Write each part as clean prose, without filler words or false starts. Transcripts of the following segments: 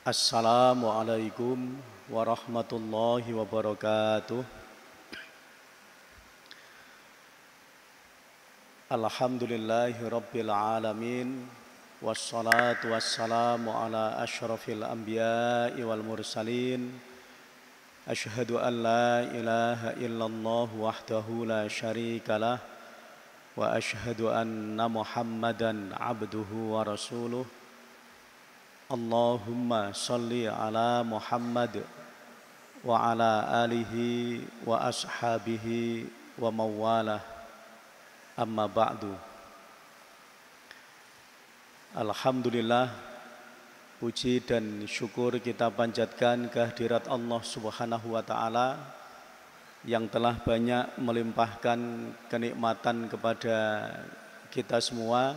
Assalamualaikum warahmatullahi wabarakatuh. Alhamdulillahi rabbil alamin. Wassalatu wassalamu ala ashrafil anbiya'i wal mursalin. Ashhadu an la ilaha illallah wahdahu la syarika lah. Wa ashhadu anna Muhammadan abduhu wa rasuluh. Allahumma salli ala Muhammad wa ala alihi wa ashabihi wa mawalah. Amma ba'du. Alhamdulillah, puji dan syukur kita panjatkan kehadirat Allah Subhanahu wa taala yang telah banyak melimpahkan kenikmatan kepada kita semua.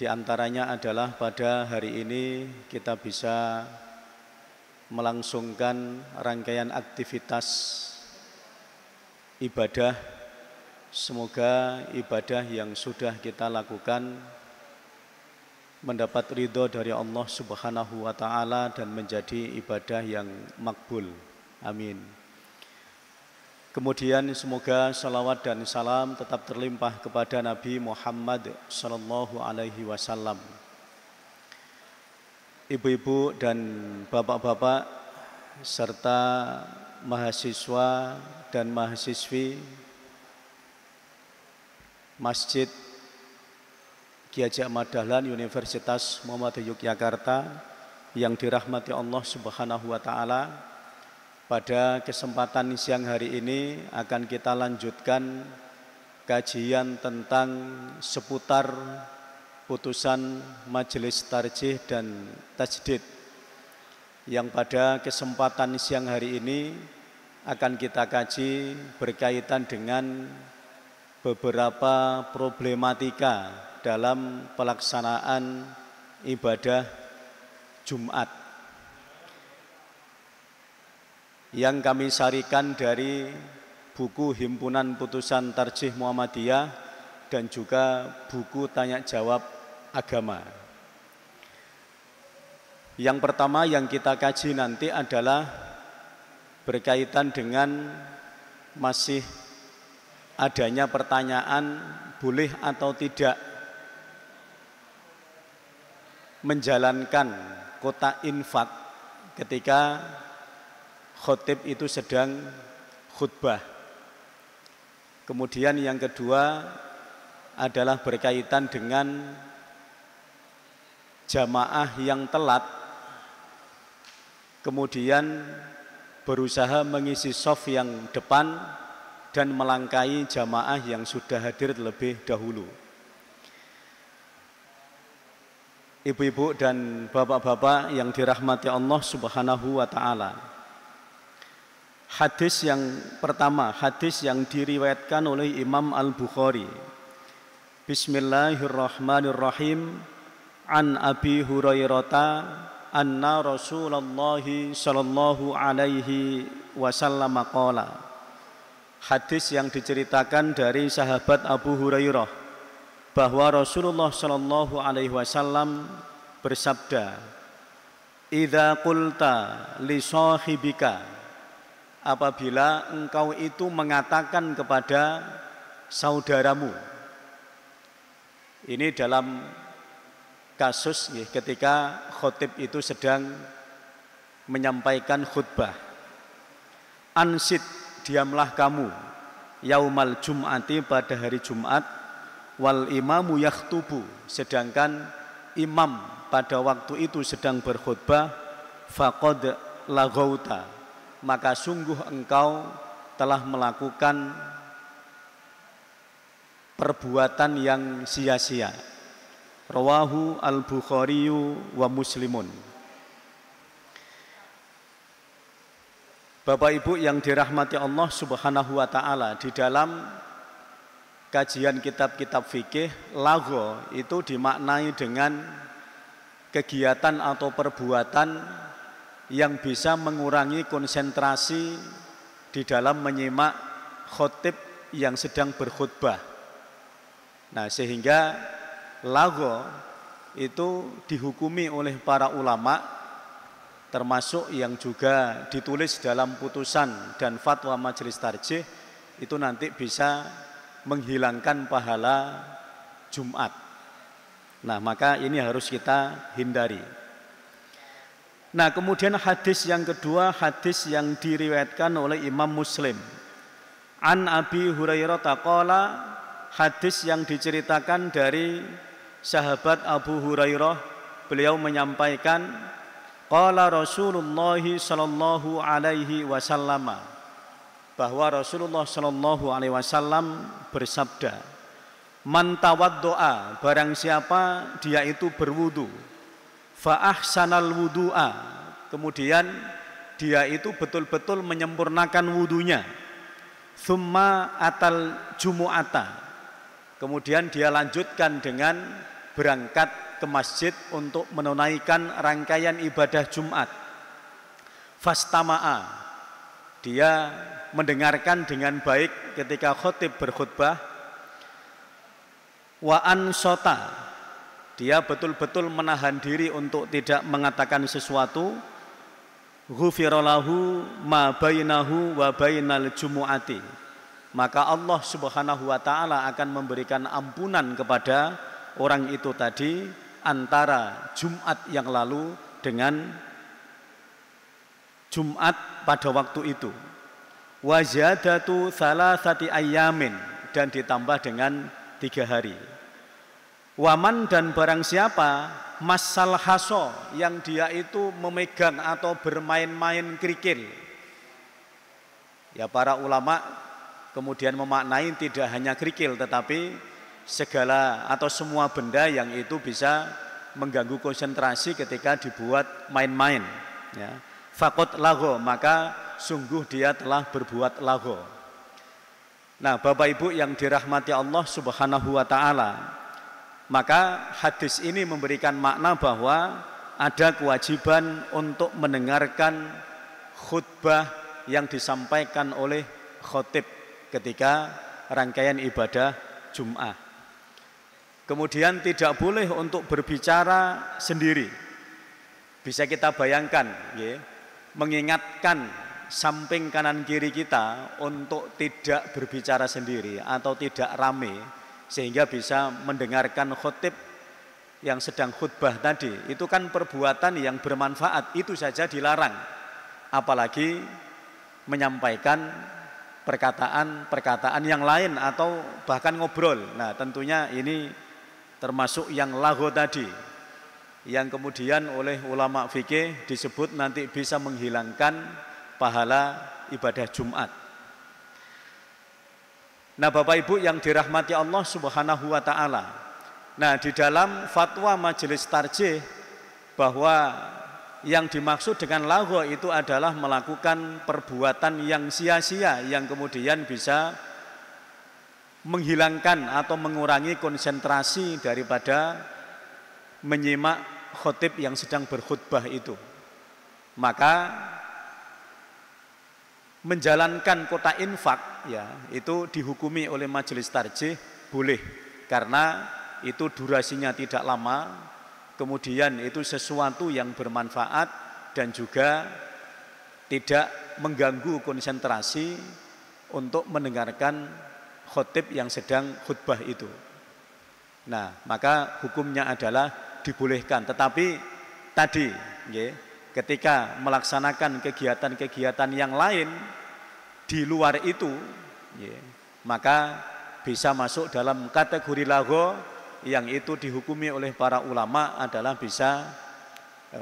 Di antaranya adalah pada hari ini kita bisa melangsungkan rangkaian aktivitas ibadah. Semoga ibadah yang sudah kita lakukan mendapat ridho dari Allah Subhanahu wa taala dan menjadi ibadah yang makbul. Amin. Kemudian semoga salawat dan salam tetap terlimpah kepada Nabi Muhammad sallallahu alaihi wasallam. Ibu-ibu dan bapak-bapak serta mahasiswa dan mahasiswi Masjid Ki Haji Ahmad Dahlan Universitas Muhammadiyah Yogyakarta yang dirahmati Allah Subhanahu wa taala. Pada kesempatan siang hari ini akan kita lanjutkan kajian tentang seputar putusan Majelis Tarjih dan Tajdid yang pada kesempatan siang hari ini akan kita kaji berkaitan dengan beberapa problematika dalam pelaksanaan ibadah Jumat yang kami sarikan dari buku Himpunan Putusan Tarjih Muhammadiyah dan juga buku Tanya Jawab Agama. Yang pertama yang kita kaji nanti adalah berkaitan dengan masih adanya pertanyaan boleh atau tidak menjalankan kota infak ketika khotib itu sedang khutbah. Kemudian yang kedua adalah berkaitan dengan jamaah yang telat kemudian berusaha mengisi shaf yang depan dan melangkai jamaah yang sudah hadir terlebih dahulu. Ibu-ibu dan bapak-bapak yang dirahmati Allah Subhanahu wa taala. Hadis yang pertama, hadis yang diriwayatkan oleh Imam Al-Bukhari. Bismillahirrahmanirrahim. An Abi Hurairah anna Rasulullah sallallahu alaihi wasallam qala. Hadis yang diceritakan dari sahabat Abu Hurairah bahwa Rasulullah sallallahu alaihi wasallam bersabda, "Idza qulta li sahibika," apabila engkau itu mengatakan kepada saudaramu. Ini dalam kasus ketika khotib itu sedang menyampaikan khutbah. Ansit, diamlah kamu, yaumal jum'ati, pada hari Jumat, wal imamu yakhtubu, sedangkan imam pada waktu itu sedang berkhutbah, faqad laghauta, maka sungguh engkau telah melakukan perbuatan yang sia-sia. Rawahu al-Bukhari wa Muslimun. Bapak Ibu yang dirahmati Allah Subhanahu wa taala, di dalam kajian kitab-kitab fikih, lagho itu dimaknai dengan kegiatan atau perbuatan yang bisa mengurangi konsentrasi di dalam menyimak khotib yang sedang berkhutbah. Nah, sehingga lagho itu dihukumi oleh para ulama, termasuk yang juga ditulis dalam putusan dan fatwa majelis tarjih, itu nanti bisa menghilangkan pahala Jumat. Nah, maka ini harus kita hindari. Nah, kemudian hadis yang kedua, hadis yang diriwayatkan oleh Imam Muslim. An Abi Hurairah taqala, hadis yang diceritakan dari sahabat Abu Hurairah, beliau menyampaikan, qala Rasulullah sallallahu alaihi wasallam, bahwa Rasulullah sallallahu alaihi wasallam bersabda, man tawaddoa, barang siapa dia itu berwudu, fa ahsanal wudu'a, kemudian dia itu betul-betul menyempurnakan wudunya, thumma atal jumu'ata, kemudian dia lanjutkan dengan berangkat ke masjid untuk menunaikan rangkaian ibadah Jumat. Fastama'a, dia mendengarkan dengan baik ketika khotib berkhutbah. Wa ansota, dia betul-betul menahan diri untuk tidak mengatakan sesuatu. Ghufiralahu ma bainahu wa bainal jumu'ati, maka Allah Subhanahu wa ta'ala akan memberikan ampunan kepada orang itu tadi antara Jumat yang lalu dengan Jumat pada waktu itu. Wa ziyadatu thalathati ayyamin, dan ditambah dengan 3 hari. Waman, dan barang siapa masal haso, yang dia itu memegang atau bermain-main kerikil. Ya, para ulama kemudian memaknai tidak hanya kerikil, tetapi segala atau semua benda yang itu bisa mengganggu konsentrasi ketika dibuat main-main. Ya. Faqad lagho, maka sungguh dia telah berbuat lagho. Nah, Bapak Ibu yang dirahmati Allah Subhanahu wa ta'ala, maka hadis ini memberikan makna bahwa ada kewajiban untuk mendengarkan khutbah yang disampaikan oleh khotib ketika rangkaian ibadah Jum'ah. Kemudian tidak boleh untuk berbicara sendiri. Bisa kita bayangkan, ya, mengingatkan samping kanan kiri kita untuk tidak berbicara sendiri atau tidak rame, sehingga bisa mendengarkan khotib yang sedang khutbah tadi. Itu kan perbuatan yang bermanfaat, itu saja dilarang. Apalagi menyampaikan perkataan-perkataan yang lain atau bahkan ngobrol. Nah, tentunya ini termasuk yang lagho tadi, yang kemudian oleh ulama fikih disebut nanti bisa menghilangkan pahala ibadah Jumat. Nah, Bapak Ibu yang dirahmati Allah Subhanahu wa ta'ala, nah, di dalam fatwa majelis tarjih bahwa yang dimaksud dengan lagho itu adalah melakukan perbuatan yang sia-sia, yang kemudian bisa menghilangkan atau mengurangi konsentrasi daripada menyimak khotib yang sedang berkhutbah itu. Maka menjalankan kota infak, ya, itu dihukumi oleh majelis tarjih boleh, karena itu durasinya tidak lama, kemudian itu sesuatu yang bermanfaat dan juga tidak mengganggu konsentrasi untuk mendengarkan khotib yang sedang khutbah itu. Nah, maka hukumnya adalah dibolehkan. Tetapi tadi, ya, ketika melaksanakan kegiatan-kegiatan yang lain di luar itu, ya, maka bisa masuk dalam kategori lagho, yang itu dihukumi oleh para ulama adalah bisa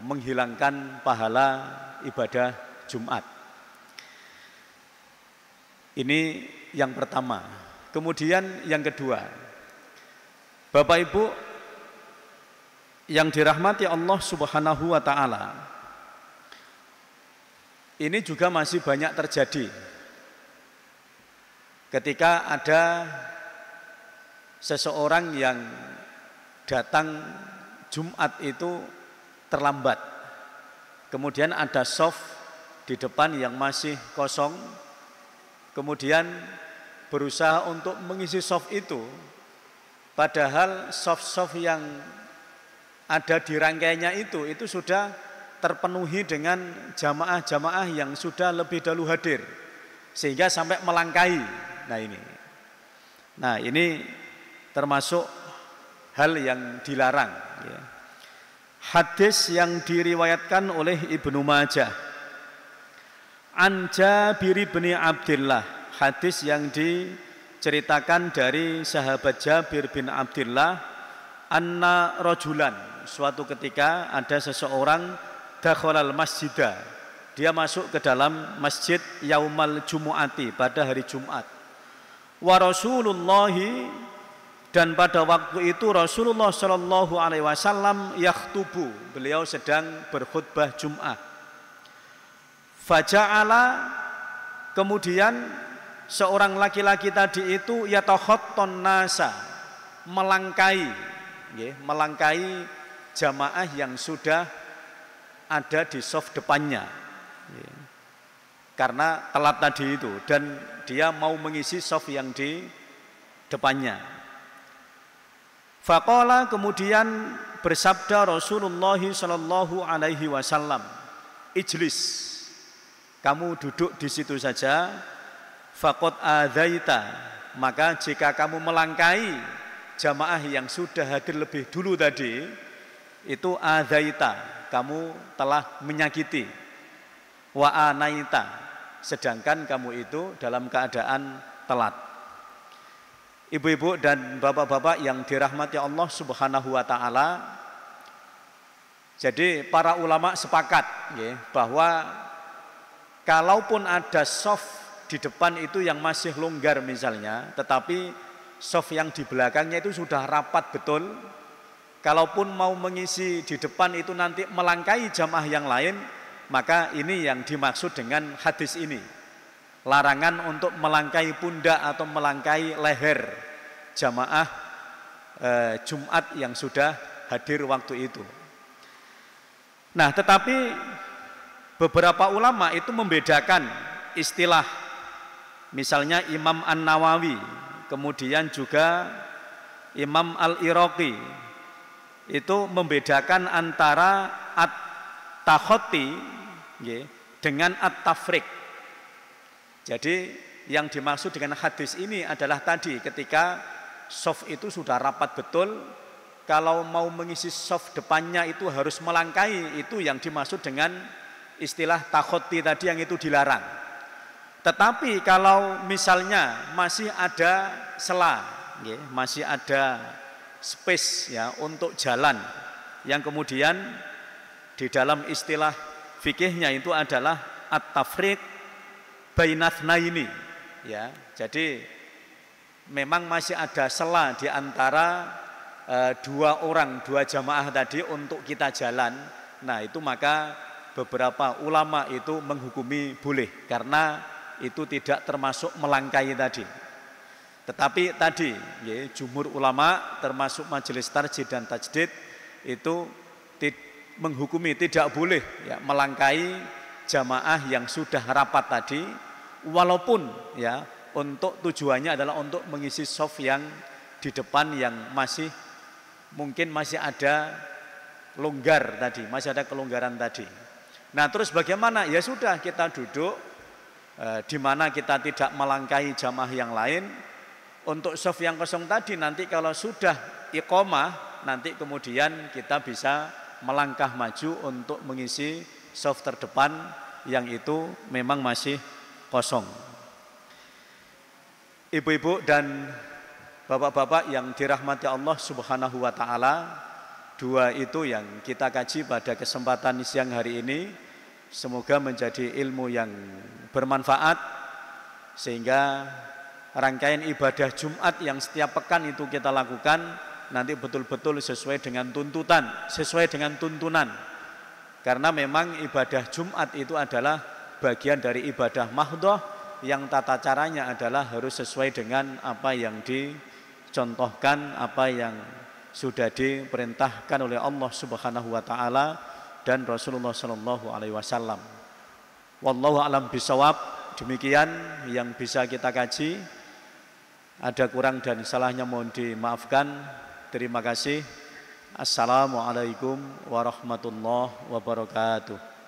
menghilangkan pahala ibadah Jumat. Ini yang pertama. Kemudian yang kedua, Bapak Ibu yang dirahmati Allah Subhanahu wa ta'ala, ini juga masih banyak terjadi ketika ada seseorang yang datang Jumat itu terlambat, kemudian ada shaf di depan yang masih kosong, kemudian berusaha untuk mengisi shaf itu, padahal shaf-shaf yang ada di rangkaiannya itu sudah terpenuhi dengan jamaah-jamaah yang sudah lebih dahulu hadir sehingga sampai melangkai. Nah ini termasuk hal yang dilarang ya. Hadis yang diriwayatkan oleh Ibnu Majah an Jabir bin Abdullah, hadis yang diceritakan dari sahabat Jabir bin Abdullah, anna rajulan, suatu ketika ada seseorang dakhalal masjidah, dia masuk ke dalam masjid yaumal jumu'ati, pada hari Jumat. Wa Rasulullahi, dan pada waktu itu Rasulullah Shallallahu Alaihi Wasallam yakhtubu, beliau sedang berkhutbah Jumat. Faja'ala, kemudian seorang laki-laki tadi itu yatakhatton nasa, melangkai jamaah yang sudah ada di shaf depannya karena telat tadi itu, dan dia mau mengisi shaf yang di depannya. Faqala, kemudian bersabda Rasulullah sallallahu alaihi wasallam, ijlis, kamu duduk di situ saja. Faqad adzaita, maka jika kamu melangkai jamaah yang sudah hadir lebih dulu tadi, itu adzaita, kamu telah menyakiti. Wa anaita, sedangkan kamu itu dalam keadaan telat. Ibu-ibu dan bapak-bapak yang dirahmati Allah Subhanahu wa taala, jadi para ulama sepakat ya, bahwa kalaupun ada shaf di depan itu yang masih longgar misalnya, tetapi shaf yang di belakangnya itu sudah rapat betul, kalaupun mau mengisi di depan itu nanti melangkai jamaah yang lain, maka ini yang dimaksud dengan hadis ini, larangan untuk melangkai pundak atau melangkai leher jamaah Jumat yang sudah hadir waktu itu. Nah, tetapi beberapa ulama itu membedakan istilah, misalnya Imam An-Nawawi, kemudian juga Imam Al-Iraqi, itu membedakan antara at-takhoti dengan at-tafriq. Jadi yang dimaksud dengan hadis ini adalah tadi ketika shaf itu sudah rapat betul, kalau mau mengisi shaf depannya itu harus melangkai, itu yang dimaksud dengan istilah takhoti tadi, yang itu dilarang. Tetapi kalau misalnya masih ada sela, masih ada space ya untuk jalan, yang kemudian di dalam istilah fikihnya itu adalah at-tafriq bainatsnaini ya. Jadi memang masih ada sela di antara dua jamaah tadi untuk kita jalan. Nah, itu maka beberapa ulama itu menghukumi boleh karena itu tidak termasuk melangkai tadi. Tetapi tadi ya, jumhur ulama termasuk majelis tarjih dan tajdid itu menghukumi tidak boleh ya, melangkai jamaah yang sudah rapat tadi, walaupun ya untuk tujuannya adalah untuk mengisi shaf yang di depan yang mungkin masih ada longgar tadi, masih ada kelonggaran tadi. Nah, terus bagaimana? Ya sudah, kita duduk di mana kita tidak melangkai jamaah yang lain. Untuk shaf yang kosong tadi nanti kalau sudah iqamah, nanti kemudian kita bisa melangkah maju untuk mengisi shaf terdepan yang itu memang masih kosong. Ibu-ibu dan bapak-bapak yang dirahmati Allah Subhanahu wa taala, dua itu yang kita kaji pada kesempatan siang hari ini. Semoga menjadi ilmu yang bermanfaat sehingga rangkaian ibadah Jumat yang setiap pekan itu kita lakukan nanti betul-betul sesuai dengan tuntutan, sesuai dengan tuntunan. Karena memang ibadah Jumat itu adalah bagian dari ibadah mahdhah yang tata caranya adalah harus sesuai dengan apa yang dicontohkan, apa yang sudah diperintahkan oleh Allah Subhanahu wa taala dan Rasulullah sallallahu alaihi wasallam. Wallahu a'lam bishawab. Demikian yang bisa kita kaji. Ada kurang dan salahnya mohon dimaafkan. Terima kasih. Assalamualaikum warahmatullahi wabarakatuh.